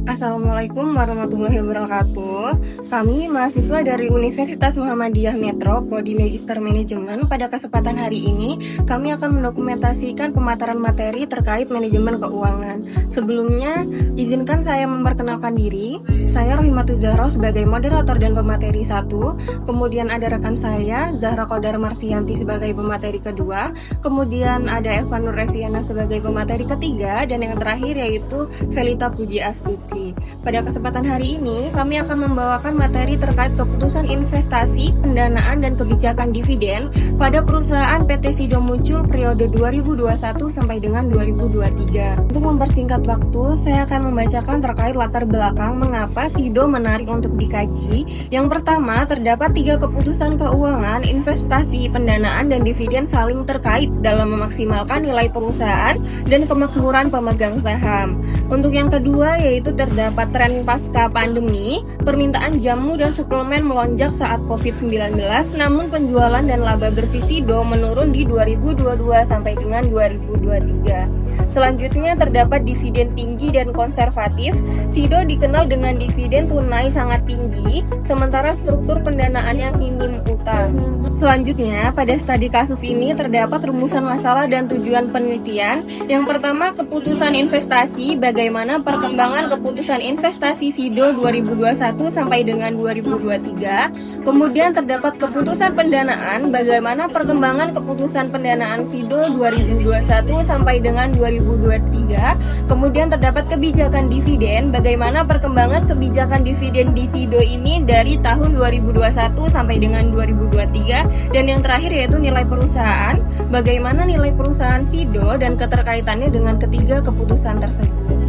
Assalamualaikum warahmatullahi wabarakatuh. Kami mahasiswa dari Universitas Muhammadiyah Metro, Prodi Magister Manajemen. Pada kesempatan hari ini, kami akan mendokumentasikan pemaparan materi terkait manajemen keuangan. Sebelumnya, izinkan saya memperkenalkan diri. Saya Rohimatul Zahra sebagai moderator dan pemateri 1. Kemudian ada rekan saya, Zahra Qadar Marfianti sebagai pemateri kedua. Kemudian ada Eva Nur Reviana sebagai pemateri ketiga. Dan yang terakhir yaitu Velita Puji Astuti. Pada kesempatan hari ini, kami akan membawakan materi terkait keputusan investasi, pendanaan, dan kebijakan dividen pada perusahaan PT Sido Muncul periode 2021 sampai dengan 2023. Untuk mempersingkat waktu, saya akan membacakan terkait latar belakang mengapa Sido menarik untuk dikaji. Yang pertama, terdapat 3 keputusan keuangan, investasi, pendanaan, dan dividen saling terkait dalam memaksimalkan nilai perusahaan dan kemakmuran pemegang saham. Untuk yang kedua, yaitu terdapat tren pasca pandemi, permintaan jamu dan suplemen melonjak saat COVID-19, namun penjualan dan laba bersih Sido menurun di 2022 sampai dengan 2023. Selanjutnya terdapat dividen tinggi dan konservatif. Sido dikenal dengan dividen tunai sangat tinggi, sementara struktur pendanaan yang minim utang. Selanjutnya, pada studi kasus ini terdapat rumusan masalah dan tujuan penelitian. Yang pertama, keputusan investasi, bagaimana perkembangan keputusan investasi Sido 2021 sampai dengan 2023. Kemudian terdapat keputusan pendanaan, bagaimana perkembangan keputusan pendanaan Sido 2021 sampai dengan 2023. Kemudian terdapat kebijakan dividen, bagaimana perkembangan kebijakan dividen di Sido ini dari tahun 2021 sampai dengan 2023. Dan yang terakhir yaitu nilai perusahaan, bagaimana nilai perusahaan Sido dan keterkaitannya dengan ketiga keputusan tersebut.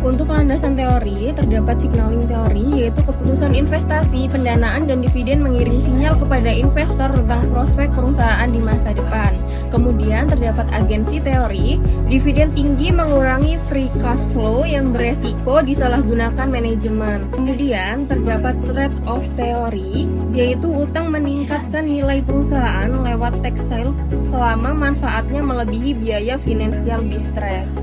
Untuk landasan teori, terdapat signaling teori, yaitu keputusan investasi, pendanaan, dan dividen mengirim sinyal kepada investor tentang prospek perusahaan di masa depan. Kemudian terdapat agensi teori, dividen tinggi mengurangi free cash flow yang beresiko disalahgunakan manajemen. Kemudian terdapat trade-off teori, yaitu utang meningkatkan nilai perusahaan lewat tax sale selama manfaatnya melebihi biaya financial distress.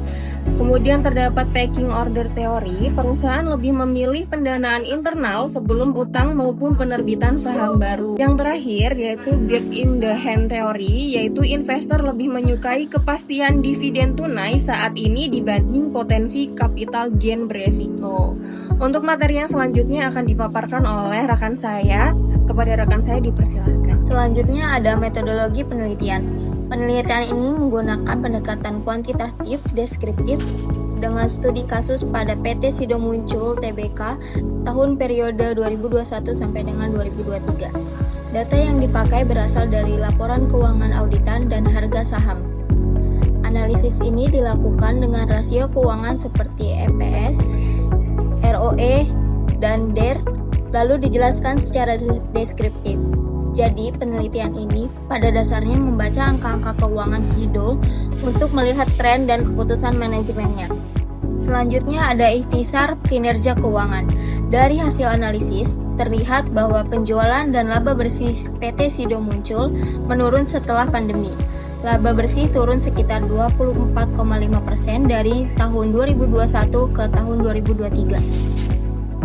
Kemudian terdapat pecking order teori, perusahaan lebih memilih pendanaan internal sebelum utang maupun penerbitan saham baru. Yang terakhir yaitu bird in the hand teori, yaitu investor lebih menyukai kepastian dividen tunai saat ini dibanding potensi capital gain beresiko. Untuk materi yang selanjutnya akan dipaparkan oleh rekan saya. Kepada rekan saya dipersilakan. Selanjutnya ada metodologi penelitian. Penelitian ini menggunakan pendekatan kuantitatif deskriptif dengan studi kasus pada PT Sido Muncul Tbk tahun periode 2021 sampai dengan 2023. Data yang dipakai berasal dari laporan keuangan auditan dan harga saham. Analisis ini dilakukan dengan rasio keuangan seperti EPS, ROE, dan DER, lalu dijelaskan secara deskriptif. Jadi, penelitian ini pada dasarnya membaca angka-angka keuangan Sido untuk melihat tren dan keputusan manajemennya. Selanjutnya ada ikhtisar kinerja keuangan. Dari hasil analisis, terlihat bahwa penjualan dan laba bersih PT Sido Muncul menurun setelah pandemi. Laba bersih turun sekitar 24,5% dari tahun 2021 ke tahun 2023.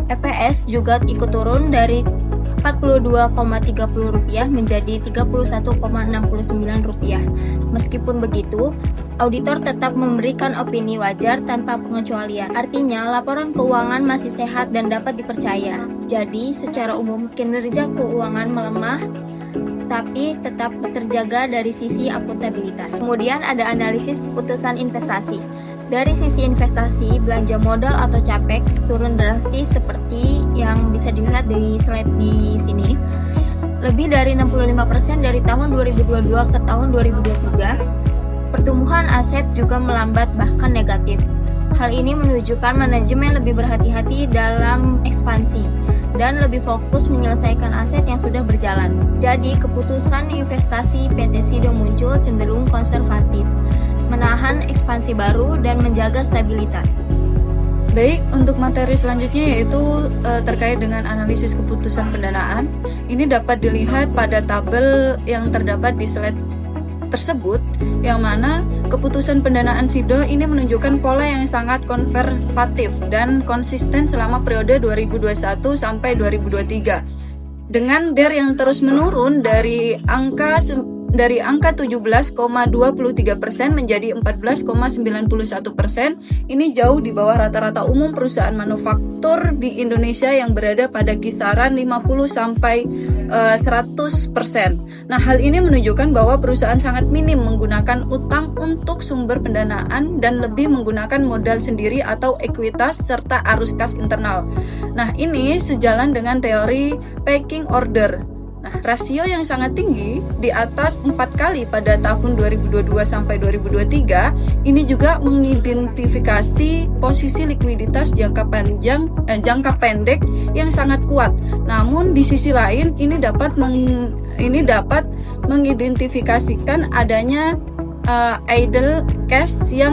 EPS juga ikut turun dari Rp42,30 menjadi Rp31,69. Meskipun begitu, auditor tetap memberikan opini wajar tanpa pengecualian. Artinya, laporan keuangan masih sehat dan dapat dipercaya. Jadi, secara umum kinerja keuangan melemah tapi tetap terjaga dari sisi akuntabilitas. Kemudian ada analisis keputusan investasi. Dari sisi investasi, belanja modal atau capex turun drastis seperti yang bisa dilihat di slide di sini. Lebih dari 65% dari tahun 2022 ke tahun 2023. Pertumbuhan aset juga melambat bahkan negatif. Hal ini menunjukkan manajemen lebih berhati-hati dalam ekspansi dan lebih fokus menyelesaikan aset yang sudah berjalan. Jadi, keputusan investasi PT Sido Muncul cenderung konservatif, menahan ekspansi baru dan menjaga stabilitas. Baik, untuk materi selanjutnya yaitu terkait dengan analisis keputusan pendanaan. Ini dapat dilihat pada tabel yang terdapat di slide tersebut, yang mana keputusan pendanaan SIDO ini menunjukkan pola yang sangat konservatif dan konsisten selama periode 2021 sampai 2023. Dengan DER yang terus menurun dari angka 17,23% menjadi 14,91%, ini jauh di bawah rata-rata umum perusahaan manufaktur di Indonesia yang berada pada kisaran 50 sampai 100%. Nah, hal ini menunjukkan bahwa perusahaan sangat minim menggunakan utang untuk sumber pendanaan dan lebih menggunakan modal sendiri atau ekuitas serta arus kas internal. Nah, ini sejalan dengan teori pecking order. Nah, rasio yang sangat tinggi di atas 4 kali pada tahun 2022 sampai 2023 ini juga mengidentifikasi posisi likuiditas jangka pendek yang sangat kuat. Namun di sisi lain ini dapat mengidentifikasikan adanya idle cash yang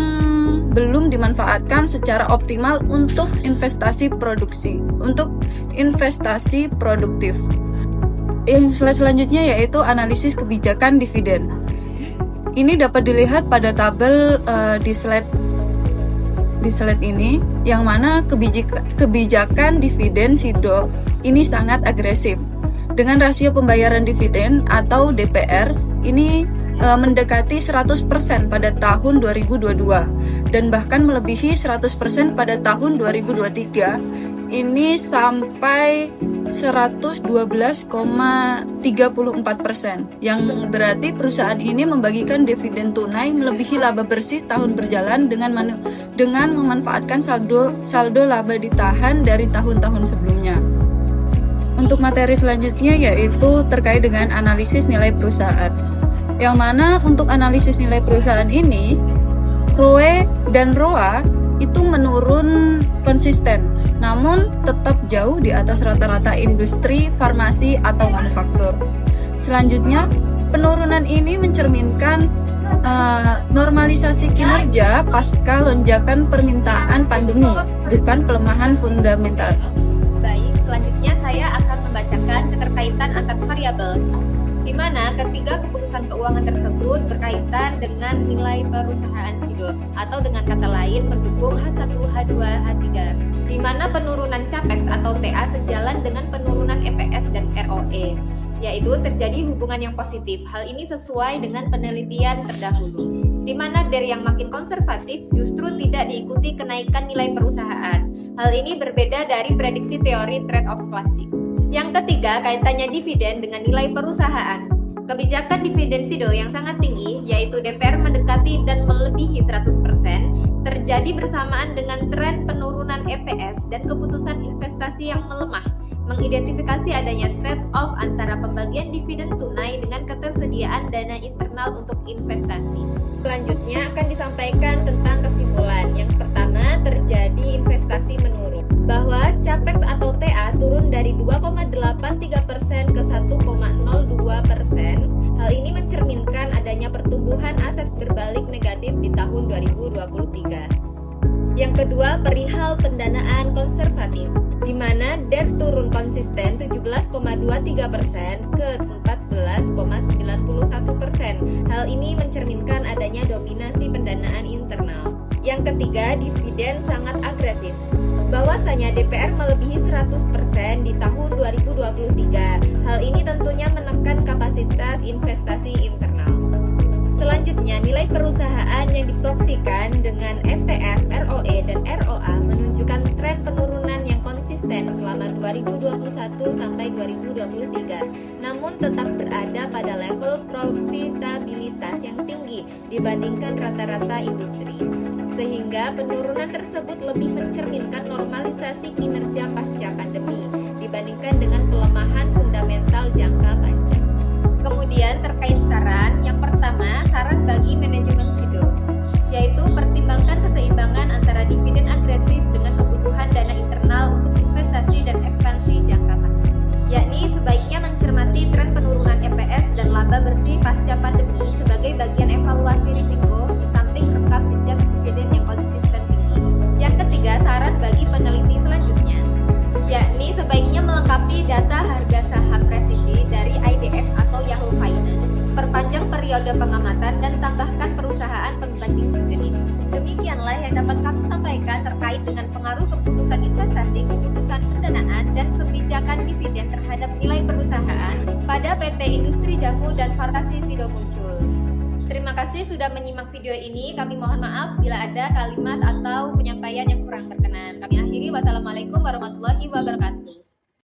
belum dimanfaatkan secara optimal untuk investasi produktif. Yang slide selanjutnya yaitu analisis kebijakan dividen. Ini dapat dilihat pada tabel di slide ini, yang mana kebijakan dividen SIDO ini sangat agresif. Dengan rasio pembayaran dividen atau DPR ini mendekati 100% pada tahun 2022 dan bahkan melebihi 100% pada tahun 2023. Ini sampai 112,34%, yang berarti perusahaan ini membagikan dividen tunai melebihi laba bersih tahun berjalan dengan memanfaatkan saldo laba ditahan dari tahun-tahun sebelumnya. Untuk materi selanjutnya yaitu terkait dengan analisis nilai perusahaan, yang mana untuk analisis nilai perusahaan ini ROE dan ROA itu menurun konsisten, namun tetap jauh di atas rata-rata industri farmasi atau manufaktur. Selanjutnya, penurunan ini mencerminkan normalisasi kinerja pasca lonjakan permintaan pandemi, bukan pelemahan fundamental. Baik, selanjutnya saya akan membacakan keterkaitan antar variabel, di mana ketiga keputusan keuangan tersebut berkaitan dengan nilai perusahaan SIDO, atau dengan kata lain mendukung H1, H2, H3, di mana penurunan CAPEX atau TA sejalan dengan penurunan EPS dan ROE, yaitu terjadi hubungan yang positif. Hal ini sesuai dengan penelitian terdahulu, di mana DER yang makin konservatif justru tidak diikuti kenaikan nilai perusahaan. Hal ini berbeda dari prediksi teori trade-off klasik. Yang ketiga, kaitannya dividen dengan nilai perusahaan. Kebijakan dividen SIDO yang sangat tinggi, yaitu DPR mendekati dan melebihi 100%, terjadi bersamaan dengan tren penurunan EPS dan keputusan investasi yang melemah, mengidentifikasi adanya trade-off antara pembagian dividen tunai dengan ketersediaan dana internal untuk investasi. Selanjutnya akan disampaikan tentang kesimpulan. Yang pertama, terjadi investasi menurun, bahwa CAPEX atau TA turun dari 2,83% ke 1,02%. Hal ini mencerminkan adanya pertumbuhan aset berbalik negatif di tahun 2023. Yang kedua, perihal pendanaan konservatif, di mana DER turun konsisten 17,23% ke 14,91%. Hal ini mencerminkan adanya dominasi pendanaan internal. Yang ketiga, dividen sangat agresif, bahwasanya DPR melebihi 100% di tahun 2023. Hal ini tentunya menekan kapasitas investasi internal. Selanjutnya, nilai perusahaan yang diproyeksikan dengan EPS, ROE, dan ROA menunjukkan tren penurunan yang konsisten selama 2021 sampai 2023, namun tetap berada pada level profitabilitas yang tinggi dibandingkan rata-rata industri. Sehingga penurunan tersebut lebih mencerminkan normalisasi kinerja pasca pandemi dibandingkan dengan pelemahan fundamental jangka panjang. Kemudian terkait saran, yang pertama saran bagi manajemen SIDO, yaitu pertimbangkan keseimbangan antara dividen agresif dengan kebutuhan dana internal untuk investasi dan ekspansi jangka panjang, yakni sebaiknya mencermati tren penurunan EPS dan laba bersih pasca pandemi sebagai bagian evaluasi risiko di samping rekam jejak dividen yang konsisten tinggi. Yang ketiga, saran bagi peneliti selanjutnya, yakni sebaiknya melengkapi data harga saham presisi dari IDX atau Yahoo Finance, perpanjang periode periode pengamatan dan tambahkan perusahaan pembanding sejenis. Demikianlah yang dapat kami sampaikan terkait dengan pengaruh keputusan investasi, keputusan pendanaan, dan kebijakan dividen terhadap nilai perusahaan pada PT Industri Jamu dan Farmasi Sido Muncul. Terima kasih sudah menyimak video ini. Kami mohon maaf bila ada kalimat atau penyampaian yang kurang berkenan. Kami akhiri. Wassalamualaikum warahmatullahi wabarakatuh.